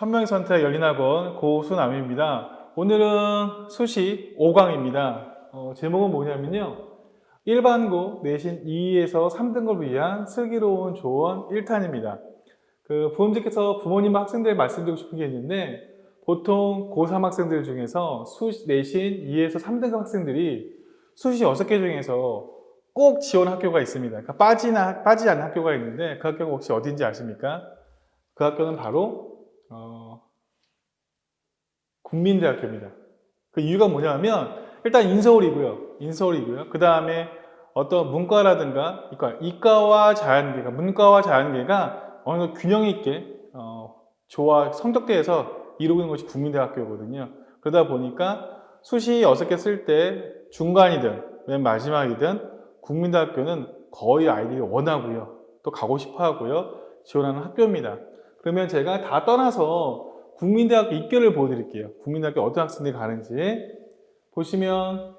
천명의 선택 열린학원 고수남입니다. 오늘은 수시 5강입니다. 제목은 뭐냐면요. 일반고 내신 2에서 3등급을 위한 슬기로운 조언 1탄입니다. 부모님께서 부모님 학생들 말씀드리고 싶은 게 있는데 보통 고3 학생들 중에서 내신 2에서 3등급 학생들이 수시 6개 중에서 꼭 지원 학교가 있습니다. 그러니까 빠지지 않는 학교가 있는데 그 학교가 혹시 어딘지 아십니까? 그 학교는 바로 국민대학교입니다. 그 이유가 뭐냐면 일단 인서울이고요. 그 다음에 어떤 문과라든가 이과와 자연계가 문과와 자연계가 어느 정도 균형 있게 성적대에서 이루고 있는 것이 국민대학교거든요. 그러다 보니까 수시 6개 쓸 때 중간이든 맨 마지막이든 국민대학교는 거의 아이들이 원하고요. 또 가고 싶어 하고요. 지원하는 학교입니다. 그러면 제가 다 떠나서 국민대학교 입결을 보여드릴게요. 국민대학교 어떤 학생들이 가는지. 보시면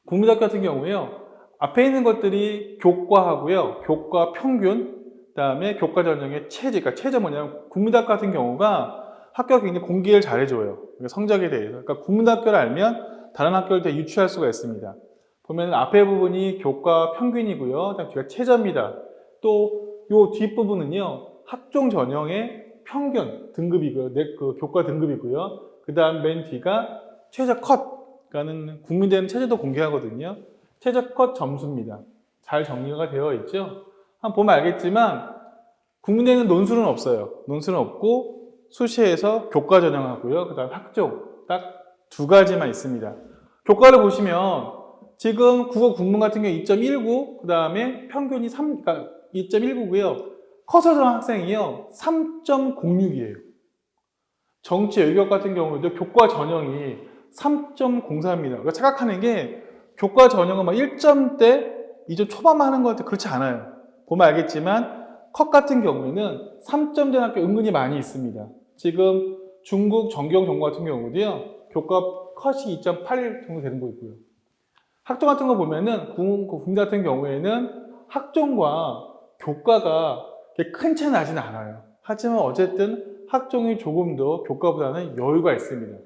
국민대학교 같은 경우에요. 앞에 있는 것들이 교과하고요. 교과 평균, 그 다음에 교과 전형의 최저. 그러니까 최저 뭐냐면 국민대학교 같은 경우가 학교가 굉장히 공개를 잘해줘요. 성적에 대해서. 그러니까 국민대학교를 알면 다른 학교를 더 유추할 수가 있습니다. 보면 앞에 부분이 교과 평균이고요. 그다음 뒤가 최저입니다. 또 요 뒷부분은요. 학종 전형의 평균 등급이고요. 교과 등급이고요. 그 다음 맨 뒤가 최저 컷. 그러니까는 국민대는 최저도 공개하거든요. 최저 컷 점수입니다. 잘 정리가 되어 있죠. 한번 보면 알겠지만 국민대는 논술은 없어요. 논술은 없고 수시에서 교과 전형하고요. 그 다음 학종 딱 두 가지만 있습니다. 교과를 보시면 지금 국어 국문 같은 경우 2.19, 그 다음에 평균이 2.19고요. 커서 정한 학생이요. 3.06이에요. 정치 외교학 같은 경우에도 교과 전형이 3.03입니다. 그러니까 착각하는 게 교과 전형은 막 1점대, 2점 초반만 하는 것 같아요. 그렇지 않아요. 보면 알겠지만 컷 같은 경우에는 3점대 학교 은근히 많이 있습니다. 지금 중국 정경 전공 같은 경우도요. 교과 컷이 2.8 정도 되는 거 있고요. 학종 같은 거 보면은 국대 같은 경우에는 학종과 교과가 큰 차이 나지는 않아요. 하지만 어쨌든 학종이 조금 더 교과보다는 여유가 있습니다.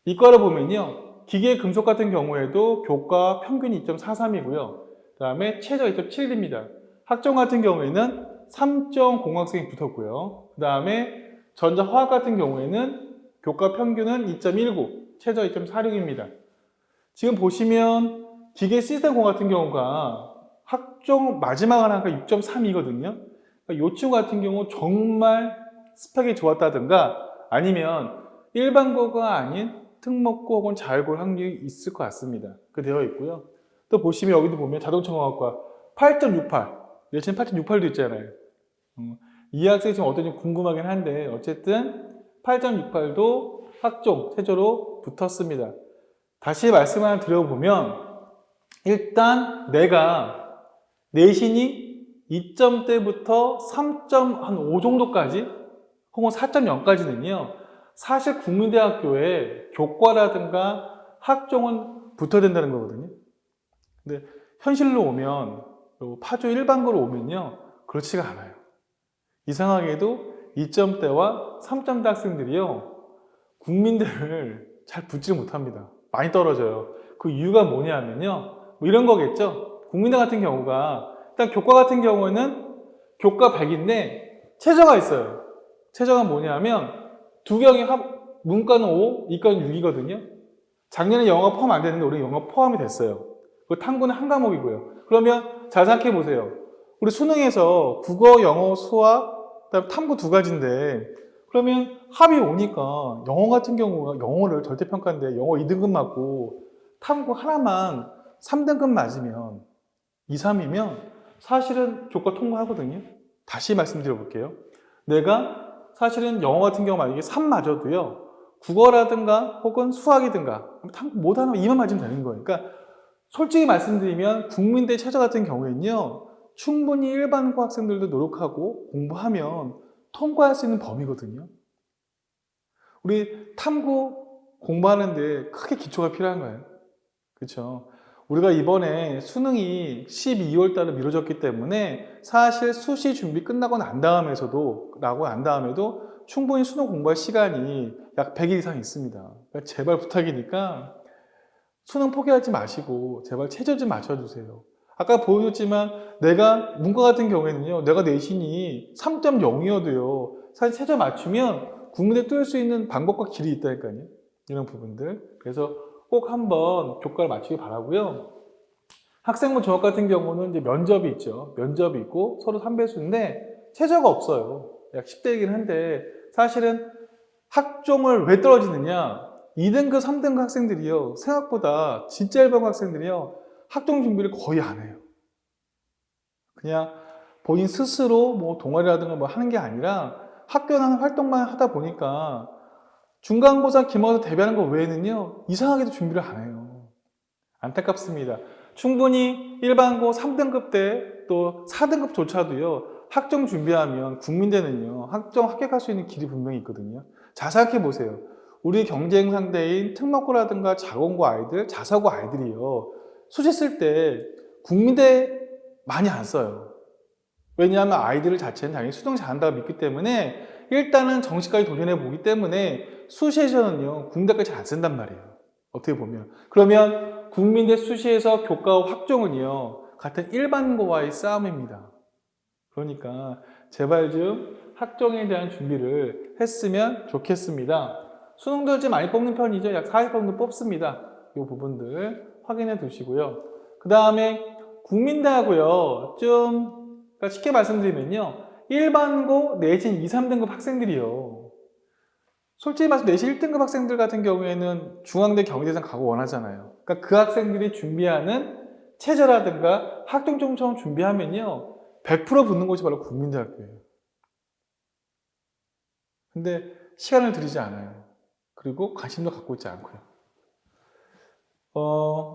이과를 보면요. 기계 금속 같은 경우에도 교과 평균이 2.43이고요. 그 다음에 최저 2.7입니다. 학종 같은 경우에는 3.0 학생이 붙었고요. 그 다음에 전자화학 같은 경우에는 교과 평균은 2.19, 최저 2.46입니다. 지금 보시면 기계 시스템공 같은 경우가 학종 마지막 하나가 6.3이거든요. 그러니까 이 친구 같은 경우 정말 스펙이 좋았다든가 아니면 일반고가 아닌 특목고 혹은 자율고를 확률이 있을 것 같습니다. 그 되어 있고요. 또 보시면 여기도 보면 자동차공학과 8.68, 내신 8.68도 있잖아요. 이 학생이 지금 어떤지 궁금하긴 한데 어쨌든 8.68도 학종 최저로 붙었습니다. 다시 말씀을 하나 드려보면 일단 내가 내신이 2점대부터 3.5 정도까지 혹은 4.0까지는요 사실 국민대학교에 교과라든가 학종은 붙어야 된다는 거거든요. 근데 현실로 오면 파주 일반고로 오면요 그렇지가 않아요. 이상하게도 2점대와 3점대 학생들이요 국민대를 잘 붙지 못합니다. 많이 떨어져요. 그 이유가 뭐냐면요 뭐 이런 거겠죠. 국민대 같은 경우가 일단 교과 같은 경우에는 교과 100인데 최저가 있어요. 최저가 뭐냐면 두 경이 문과는 5, 이과는 6이거든요. 작년에 영어가 포함 안 됐는데 올해 영어 포함이 됐어요. 그 탐구는 한 과목이고요. 그러면 잘 생각해 보세요. 우리 수능에서 국어, 영어, 수학, 그다음 탐구 두 가지인데 그러면 합이 오니까 영어 같은 경우가 영어를 절대평가인데 영어 2등급 맞고 탐구 하나만 3등급 맞으면 2, 3이면 사실은 교과 통과하거든요. 다시 말씀드려 볼게요. 내가 사실은 영어 같은 경우 만약에 3 맞아도요. 국어라든가 혹은 수학이든가 탐구 못 하나 2만 맞으면 되는 거예요. 그러니까 솔직히 말씀드리면 국민대 최저 같은 경우에는요. 충분히 일반고 학생들도 노력하고 공부하면 통과할 수 있는 범위거든요. 우리 탐구 공부하는데 크게 기초가 필요한 거예요. 그렇죠? 우리가 이번에 수능이 12월 달에 미뤄졌기 때문에 사실 수시 준비 끝나고 난 다음에도 충분히 수능 공부할 시간이 약 100일 이상 있습니다. 그러니까 제발 부탁이니까 수능 포기하지 마시고 제발 체제 좀 맞춰주세요. 아까 보여줬지만 내가 문과 같은 경우에는요, 내가 내신이 3.0이어도요, 사실 체제 맞추면 국문에 뜰 수 있는 방법과 길이 있다니까요. 이런 부분들. 그래서 꼭 한번 교과를 맞추기 바라고요. 학생부 종합 같은 경우는 이제 면접이 있죠. 면접이 있고 서로 3배수인데 최저가 없어요. 약 10대이긴 한데 사실은 학종을 왜 떨어지느냐? 2등급, 3등급 학생들이요. 생각보다 진짜 일반 학생들이요. 학종 준비를 거의 안 해요. 그냥 본인 스스로 뭐 동아리라든가 뭐 하는 게 아니라 학교 나 활동만 하다 보니까 중간고사, 기말고사 대비하는 것 외에는요. 이상하게도 준비를 안 해요. 안타깝습니다. 충분히 일반고 3등급 때 또 4등급조차도요. 학종 준비하면 국민대는요. 학종 합격할 수 있는 길이 분명히 있거든요. 자, 생각해 보세요. 우리 경쟁 상대인 특목고라든가 자공고 아이들, 자사고 아이들이요. 수시 쓸 때 국민대 많이 안 써요. 왜냐하면 아이들 자체는 당연히 수능 잘한다고 믿기 때문에 일단은 정시까지 도전해 보기 때문에 수시에서는요. 국민대까지 잘 안 쓴단 말이에요. 어떻게 보면. 그러면 국민대 수시에서 교과와 학종은요. 같은 일반고와의 싸움입니다. 그러니까 제발 좀 학종에 대한 준비를 했으면 좋겠습니다. 수능도 좀 많이 뽑는 편이죠. 약 40% 정도 뽑습니다. 이 부분들 확인해 두시고요. 그 다음에 국민대하고요. 좀 쉽게 말씀드리면요. 일반고 내신 2, 3등급 학생들이요. 솔직히 말해서 내신 1등급 학생들 같은 경우에는 중앙대 경희대상 가고 원하잖아요. 그러니까 그 학생들이 준비하는 체제라든가 학종처럼 준비하면요. 100% 붙는 곳이 바로 국민대학교예요. 근데 시간을 들이지 않아요. 그리고 관심도 갖고 있지 않고요.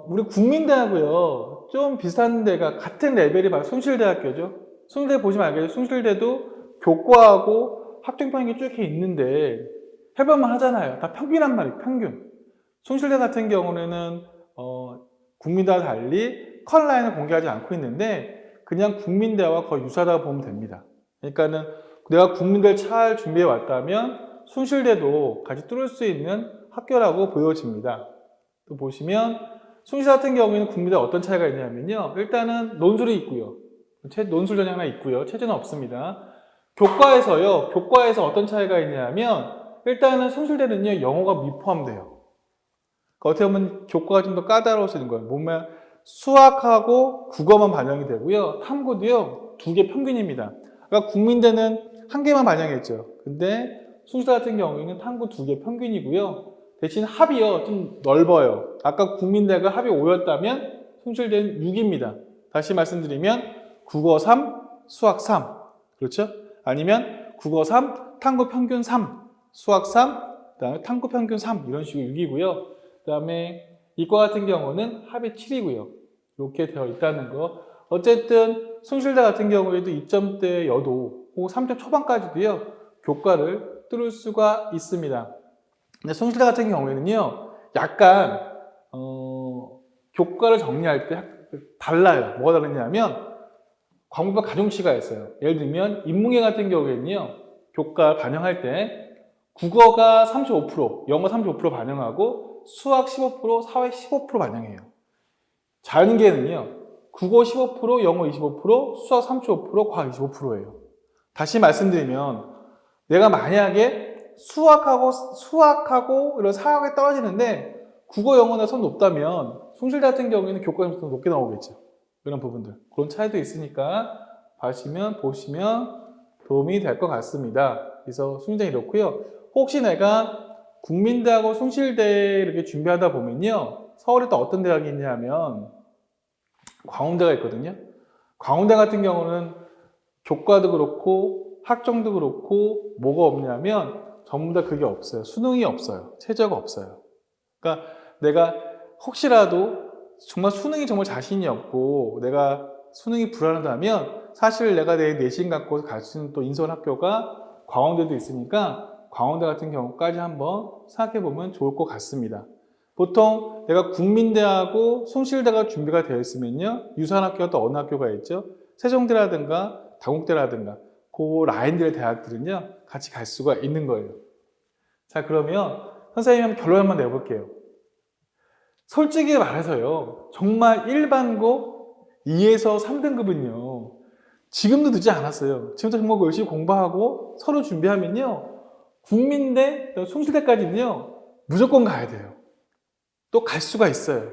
우리 국민대하고요. 좀 비슷한 데가 같은 레벨이 바로 숭실대학교죠. 숭실대 보시면 알겠죠. 숭실대도 교과하고 학종 평균이 쭉 이렇게 있는데 해볼만 하잖아요. 다 평균란 말이에요. 평균. 숭실대 같은 경우는 국민대와 달리 컷라인을 공개하지 않고 있는데 그냥 국민대와 거의 유사하다고 보면 됩니다. 그러니까는 내가 국민대를 잘 준비해 왔다면 숭실대도 같이 뚫을 수 있는 학교라고 보여집니다. 또 보시면 숭실대 같은 경우에는 국민대 어떤 차이가 있냐면요. 일단은 논술이 있고요. 논술 전형 하나 있고요. 체제는 없습니다. 교과에서 어떤 차이가 있냐면 일단은 숭실대는요. 영어가 미포함돼요. 그러니까 어떻게 보면 교과가 좀 더 까다로울 수 있는 거예요. 뭐냐면 수학하고 국어만 반영이 되고요. 탐구도요. 2개 평균입니다. 그러니까 국민대는 1개만 반영했죠. 근데 숭실대 같은 경우에는 탐구 2개 평균이고요. 대신 합이요. 좀 넓어요. 아까 국민대가 합이 5였다면 숭실대는 6입니다. 다시 말씀드리면 국어 3, 수학 3. 그렇죠? 아니면 국어 3, 탐구 평균 3, 수학 3, 그다음에 탐구 평균 3 이런 식으로 6이고요. 그다음에 이과 같은 경우는 합이 7이고요. 이렇게 되어 있다는 거. 어쨌든 숭실대 같은 경우에도 2점대여도 혹은 3점 초반까지도요. 교과를 뚫을 수가 있습니다. 근데 숭실대 같은 경우에는요. 약간 교과를 정리할 때 달라요. 뭐가 다르냐면 과목별 가중치가 있어요. 예를 들면 인문계 같은 경우에는요. 교과 반영할 때 국어가 35%, 영어 35% 반영하고 수학 15%, 사회 15% 반영해요. 자연계는요. 국어 15%, 영어 25%, 수학 35%, 과학 25%예요. 다시 말씀드리면 내가 만약에 수학하고 이런 사학에 떨어지는데 국어, 영어나 선 높다면 숭실대 같은 경우에는 교과가 더 높게 나오겠죠. 그런 부분들. 그런 차이도 있으니까 보시면 도움이 될 것 같습니다. 그래서 숭실대는 이렇고요. 혹시 내가 국민대하고 숭실대 이렇게 준비하다 보면요. 서울에 또 어떤 대학이 있냐면 광운대가 있거든요. 광운대 같은 경우는 교과도 그렇고 학종도 그렇고 뭐가 없냐면 전부 다 그게 없어요. 수능이 없어요. 최저가 없어요. 그러니까 내가 혹시라도 정말 수능이 정말 자신이 없고 내가 수능이 불안하다면 사실 내가 내 내신 갖고 갈 수 있는 또 인서울 학교가 광운대도 있으니까 광운대 같은 경우까지 한번 생각해 보면 좋을 것 같습니다. 보통 내가 국민대하고 숭실대가 준비가 되어 있으면요. 유사한 학교가 또 어느 학교가 있죠? 세종대라든가 당국대라든가 그 라인들의 대학들은요, 같이 갈 수가 있는 거예요. 자, 그러면 선생님이 한번 결론 한번 내볼게요. 솔직히 말해서요, 정말 일반고 2에서 3등급은요, 지금도 늦지 않았어요. 지금부터 정말 열심히 공부하고 서로 준비하면요, 국민대, 숭실대까지는요, 무조건 가야 돼요. 또 갈 수가 있어요.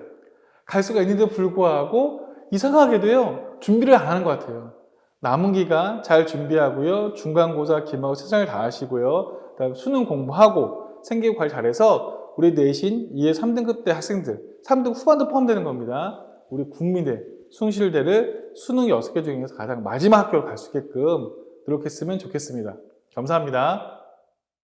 갈 수가 있는데도 불구하고 이상하게도요, 준비를 안 하는 것 같아요. 남은 기간 잘 준비하고요, 중간고사, 기말고사 최선을 다하시고요, 그다음에 수능 공부하고 생계고 관리 잘해서 우리 내신 2에 3등급 대 학생들, 3등급 후반도 포함되는 겁니다. 우리 국민대, 숭실대를 수능 6개 중에서 가장 마지막 학교로 갈 수 있게끔 노력했으면 좋겠습니다. 감사합니다.